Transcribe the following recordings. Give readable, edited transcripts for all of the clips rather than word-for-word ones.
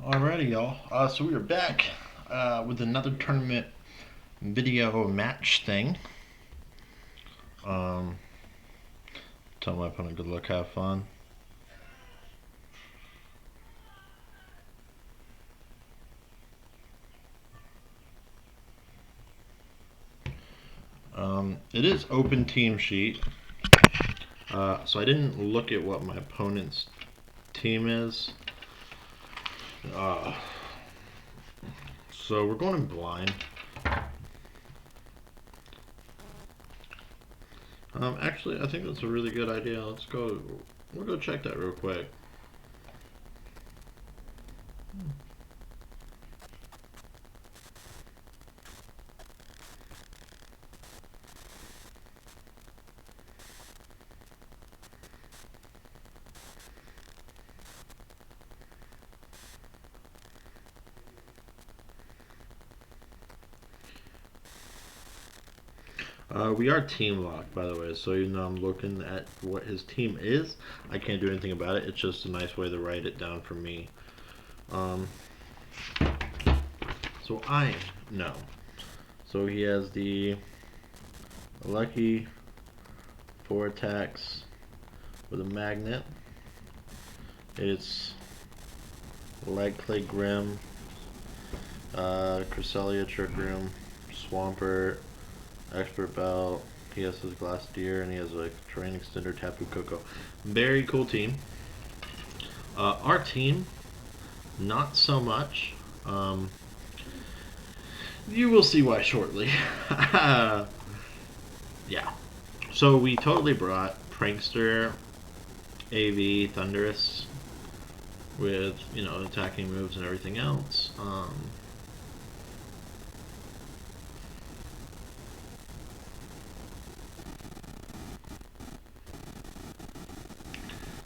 Alrighty, y'all. So we are back with another tournament video match thing. Um, Tell my opponent good luck, have fun. It is open team sheet, so I didn't look at what my opponent's team is. Uh, so we're going in blind. Actually, I think that's a really good idea. We'll go check that real quick. We are team locked, by the way, so even though I'm looking at what his team is, I can't do anything about it. It's just a nice way to write it down for me. So I know. So he has the lucky 4 attacks with a magnet. It's Light Clay Grim, Cresselia Trick Room, Swampert, Expert Belt. He has his Glass Deer, and he has a Terrain Extender, Tapu Koko. Very cool team. Our team, not so much. You will see why shortly. Yeah. So we totally brought Prankster, AV, Thunderous, with, attacking moves and everything else.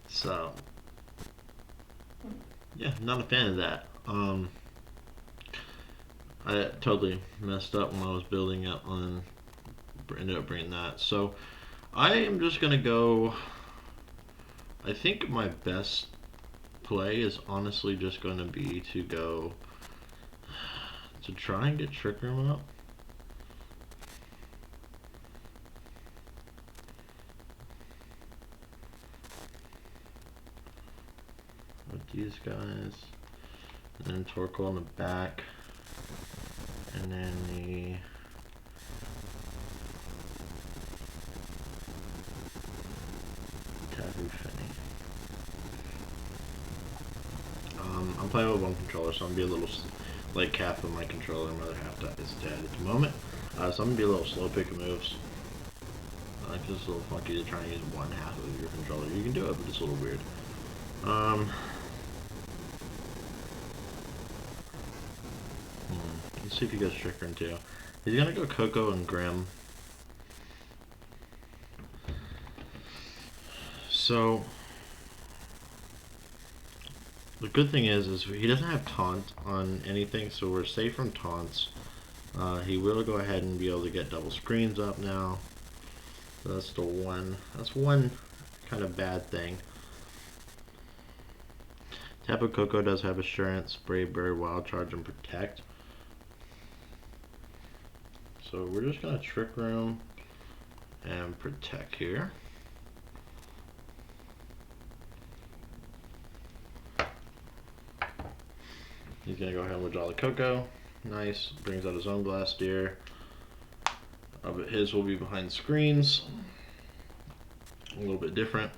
So, yeah, not a fan of that. I totally messed up when I was building it and ended up bringing that. So, I am just going to go. I think my best play is honestly just going to be to try and get Trick Room up. With these guys, and then Torkoal on the back, and then the Tapu Fini. I'm playing with one controller, so I'm gonna be a little like half of my controller, and the other half is dead at the moment. So I'm gonna be a little slow picking moves. It's just a little funky to try and use one half of your controller. You can do it, but it's a little weird. Let's see if he goes Tricker too. He's gonna go Coco and Grim. So the good thing is he doesn't have taunt on anything, so we're safe from taunts. He will go ahead and be able to get double screens up now. So that's one kind of bad thing. Tapu Koko does have Assurance, Brave Bird, Wild Charge, and Protect. So we're just gonna Trick Room and Protect here. He's gonna go ahead and withdraw the Koko. Nice. Brings out his own Glass Deer. But his will be behind screens. A little bit different.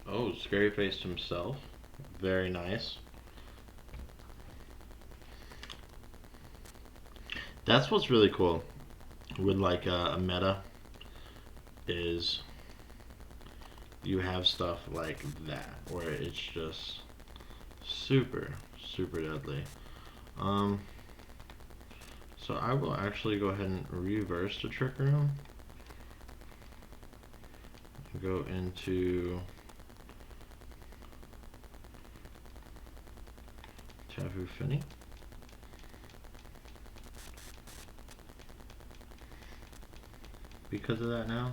Oh, Scary Faced himself. Very nice. That's what's really cool with like a meta is you have stuff like that where it's just super deadly. So I will actually go ahead and reverse the Trick Room. Go into Tapu Fini. Because of that now,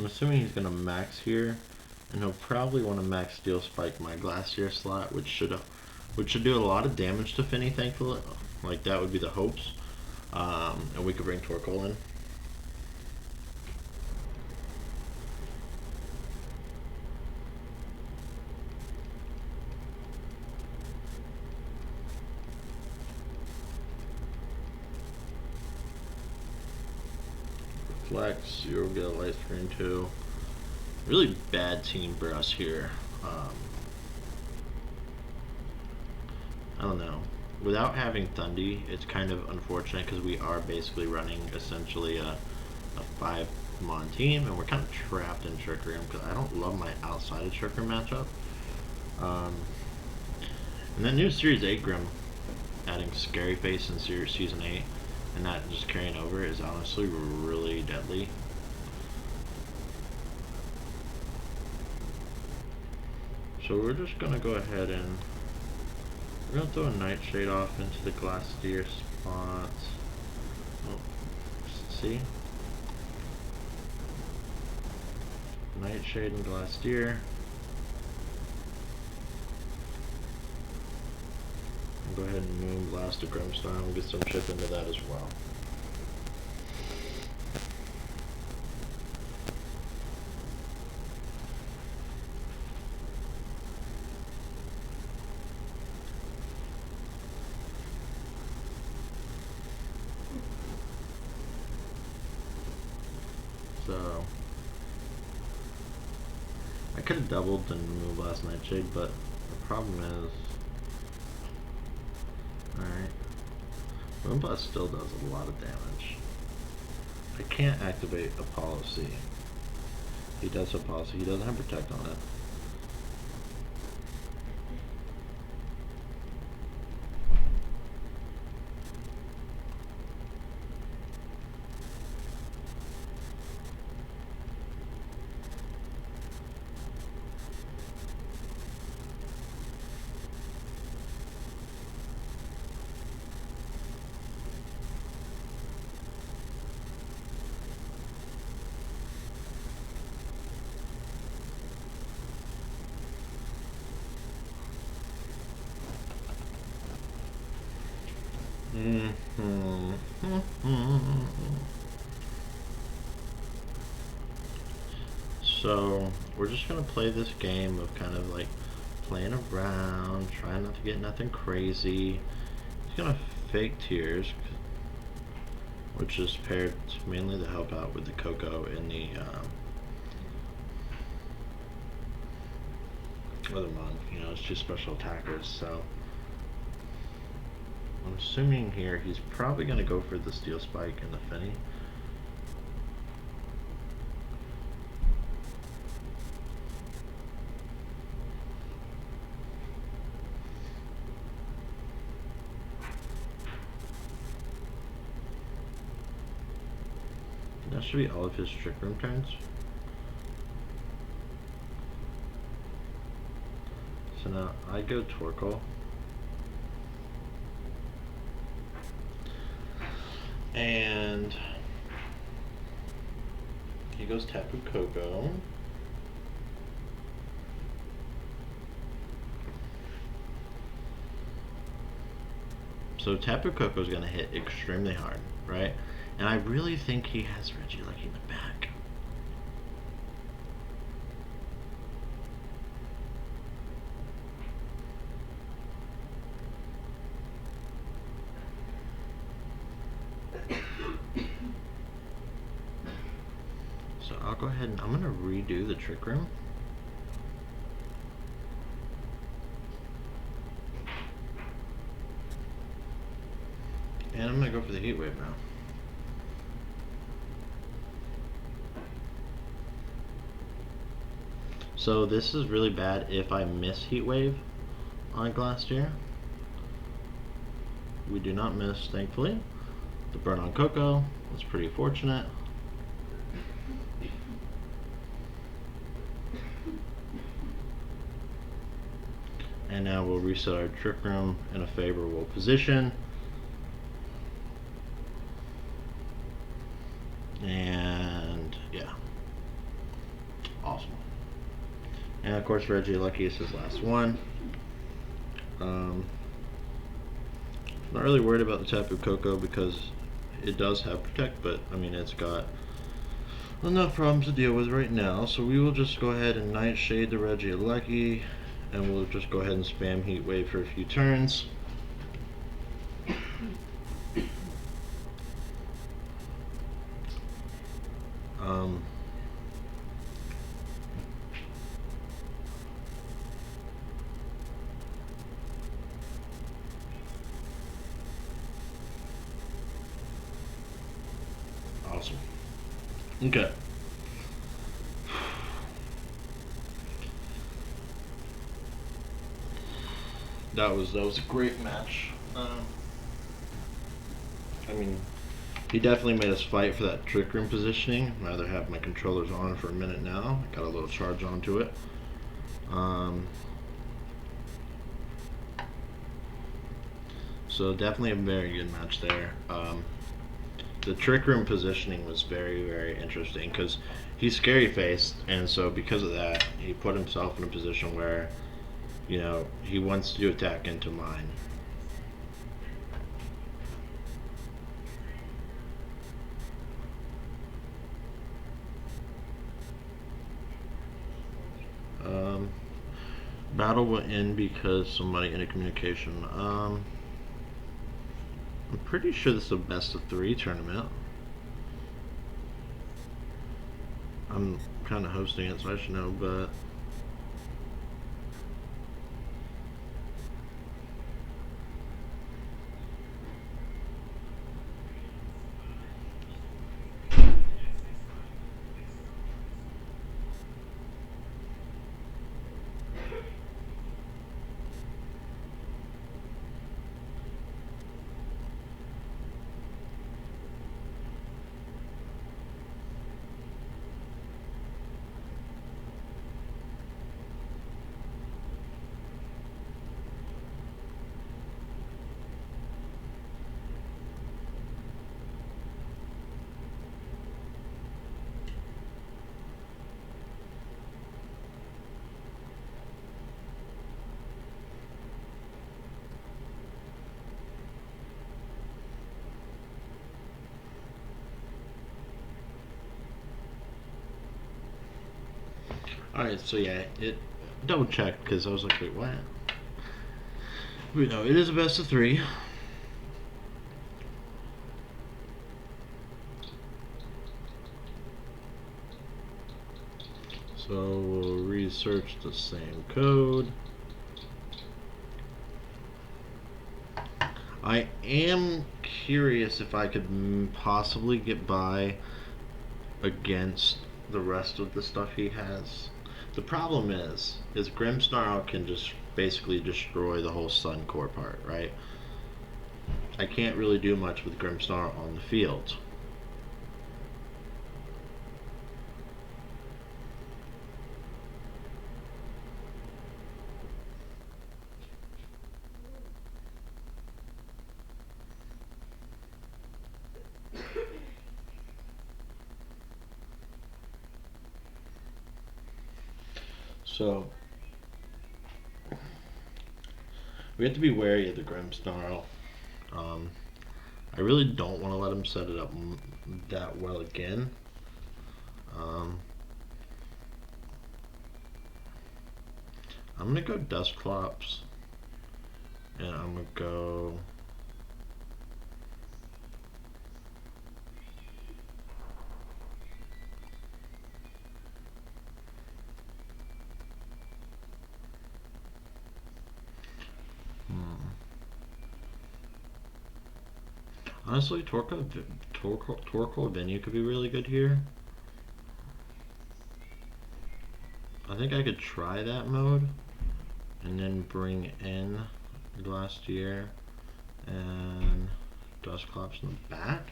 I'm assuming he's gonna max here, and he'll probably want to max steel spike my glacier slot, which should do a lot of damage to Finny, thankfully. Like, that would be the hopes. And we could bring Torkoal in. Flex, you'll get a light screen too. Really bad team for us here. I don't know. Without having Thundy, it's kind of unfortunate because we are basically running essentially a 5-mon team, and we're kind of trapped in Trick Room because I don't love my outside of Trick Room matchup. And then new Series 8 Grim, adding Scary Face in Season 8, and that just carrying over is honestly really deadly. So we're just gonna go ahead and we're gonna throw a Nightshade off into the Glacier spot. Oh, see? Nightshade and Glacier. Go ahead and Moonblast to Grimstone and get some chip into that as well. So I could have doubled the Moonblast Nightshade, but the problem is, alright, Moonblast still does a lot of damage. I can't activate a policy. He does have policy, he doesn't have protect on it. So we're just gonna play this game of kind of like playing around, trying not to get nothing crazy. He's gonna fake tears, which is paired mainly to help out with the Coco in the other mon. You know, it's just special attackers, so I'm assuming here he's probably going to go for the Steel Spike and the Finny. That should be all of his Trick Room turns. So now I go Torkoal. And he goes Tapu Koko. So Tapu Koko is going to hit extremely hard, right? And I really think he has Regieleki in the back. So I'll go ahead and I'm going to redo the Trick Room. And I'm going to go for the Heat Wave now. So this is really bad if I miss Heat Wave on Glacier. We do not miss, thankfully. The burn on Coco was pretty fortunate. And now we'll reset our Trick Room in a favorable position. And yeah. And of course, Reggie Lucky is his last one. Not really worried about the Tapu Koko because it does have Protect, but I mean, it's got enough problems to deal with right now. So we will just go ahead and Nightshade the Reggie Lucky, and we'll just go ahead and spam Heat Wave for a few turns. Awesome. Okay. That was a great match. I mean, he definitely made us fight for that Trick Room positioning. I'd rather have my controllers on for a minute now. I got a little charge onto it. So definitely a very good match there. The Trick Room positioning was very, very interesting because he's scary faced, and so because of that, he put himself in a position where, you know, he wants to attack into mine. Battle will end because somebody in a communication. I'm pretty sure this is a best of 3 tournament. I'm kind of hosting it, so I should know, but alright, so yeah, it double checked because I was like, wait, what? But no, it is a best of 3. So we'll research the same code. I am curious if I could possibly get by against the rest of the stuff he has. The problem is Grimmsnarl can just basically destroy the whole Sun Core part, right? I can't really do much with Grimmsnarl on the field. So we have to be wary of the Grimmsnarl. I really don't want to let him set it up that well again. I'm gonna go Dusclops, and I'm gonna go honestly, Torkoal Venue could be really good here. I think I could try that mode and then bring in Glastier and Dusclops in the back.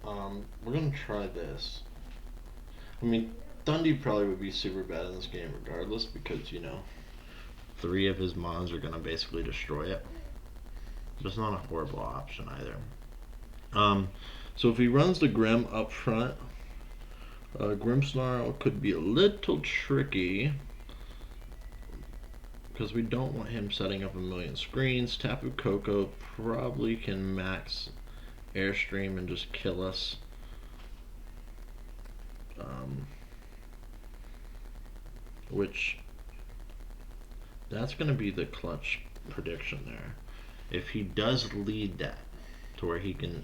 We're gonna try this. I mean, Dundee probably would be super bad in this game regardless because, you know, 3 of his mons are gonna basically destroy it. But it's not a horrible option either. So if he runs the Grim up front, Grimmsnarl could be a little tricky because we don't want him setting up a million screens. Tapu Koko probably can max Airstream and just kill us. Which, that's going to be the clutch prediction there. If he does lead that to where he can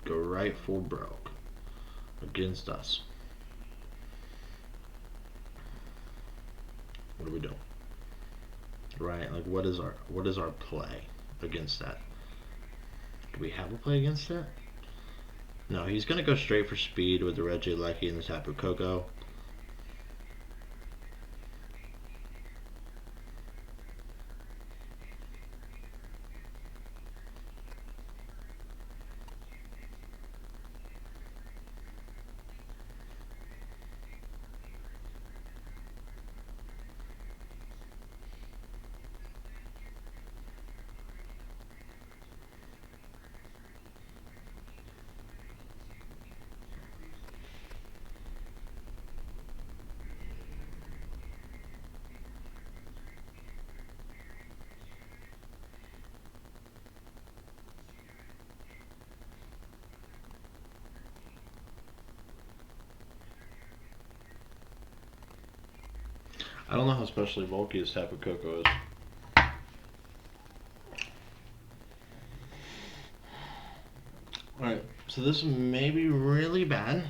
go right full broke against us, what do we do? Right, like what is our play against that? Do we have a play against that? No, he's gonna go straight for speed with the Regieleki and the Tapu Koko. I don't know how especially bulky his Tapu Koko is. Alright, so this may be really bad.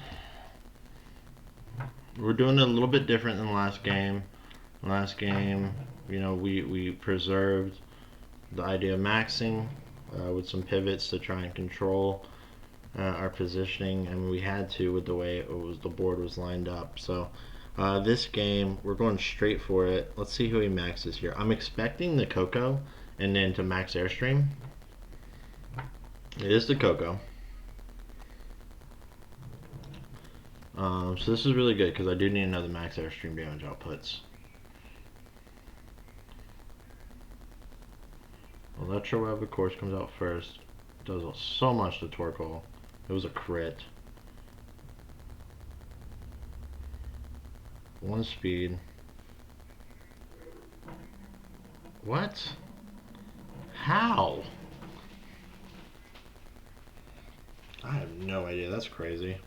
We're doing it a little bit different than last game. Last game, you know, we preserved the idea of maxing with some pivots to try and control our positioning, and we had to with the way the board was lined up. So this game, we're going straight for it. Let's see who he maxes here. I'm expecting the Koko and then to max Airstream. It is the Koko. So this is really good because I do need another max Airstream damage outputs. Electroweb, of course, comes out first. Does so much to Torkoal. It was a crit. 1 speed. What? How? I have no idea. That's crazy.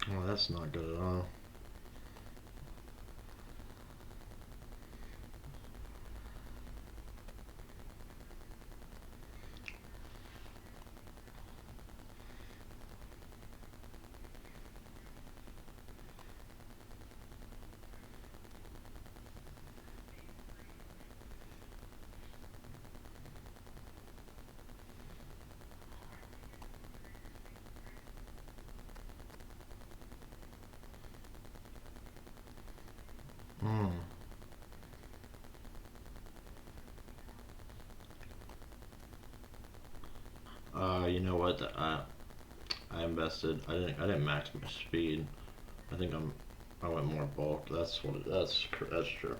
Oh, that's not good at all. You know what? I invested. I didn't max my speed. I think I went more bulk. That's true.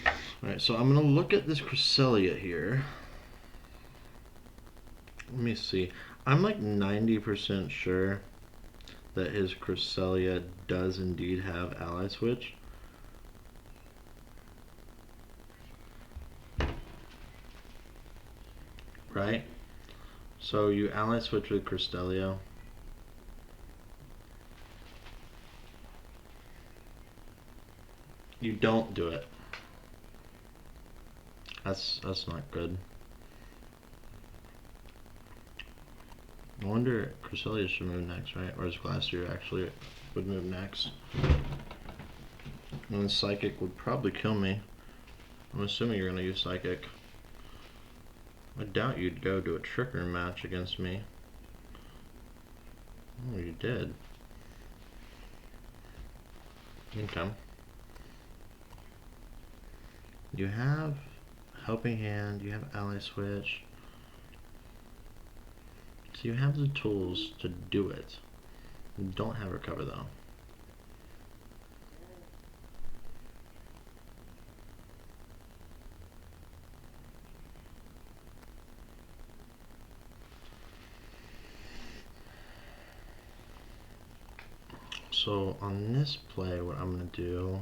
All right, so I'm gonna look at this Cresselia here. Let me see. I'm like 90% sure that his Cresselia does indeed have ally switch. Right? So you ally switch with Cresselia. You don't do it. That's not good. I wonder Cresselia should move next, right? Or is Glacier actually would move next? And then Psychic would probably kill me. I'm assuming you're gonna use Psychic. I doubt you'd go to a Tricker match against me. Oh, you did. Okay. You have Helping Hand, you have Ally Switch. So you have the tools to do it. You don't have Recover though. So on this play, what I'm gonna do,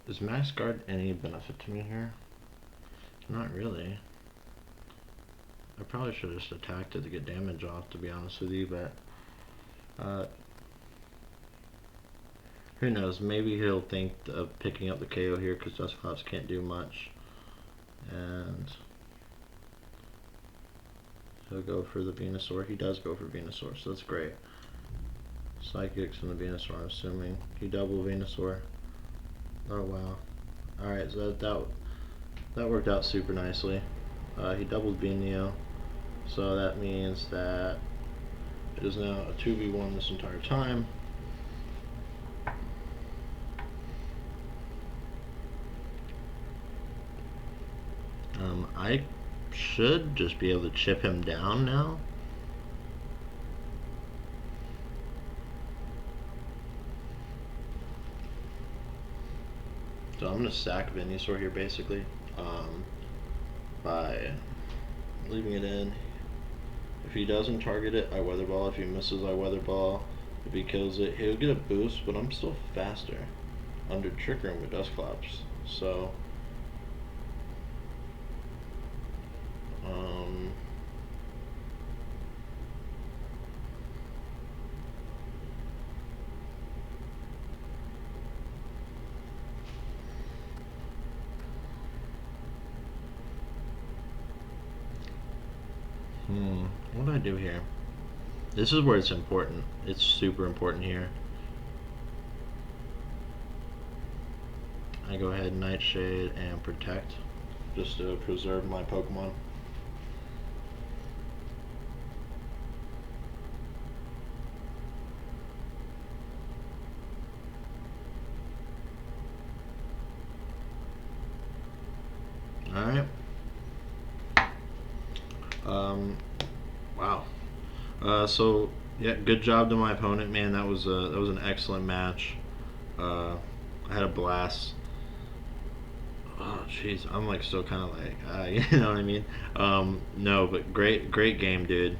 is max guard any benefit to me here? Not really. I probably should have just attacked it to get damage off, to be honest with you, but who knows? Maybe he'll think of picking up the KO here because Dusclops can't do much, and he'll go for the Venusaur. He does go for Venusaur, so that's great. Psychics and the Venusaur, I'm assuming. He double Venusaur. Oh wow. Alright, so that worked out super nicely. He doubled Venio, so that means that it is now a 2v1 this entire time. I should just be able to chip him down now. So I'm going to sack Venusaur here basically by leaving it in. If he doesn't target it, I Weather Ball. If he misses, I Weather Ball. If he kills it, he'll get a boost, but I'm still faster under Trick Room with Dusclops. So what do I do here? This is where it's important. It's super important here. I go ahead and Nightshade and Protect just to preserve my Pokemon. Alright. Wow. So yeah, good job to my opponent, man. That was an excellent match. I had a blast. Oh jeez, I'm like still kind of like you know what I mean. No, but great game, dude.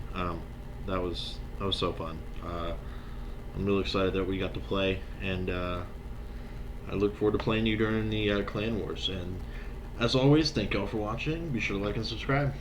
That was so fun. I'm really excited that we got to play, and I look forward to playing you during the Clan Wars. And as always, thank y'all for watching. Be sure to like and subscribe.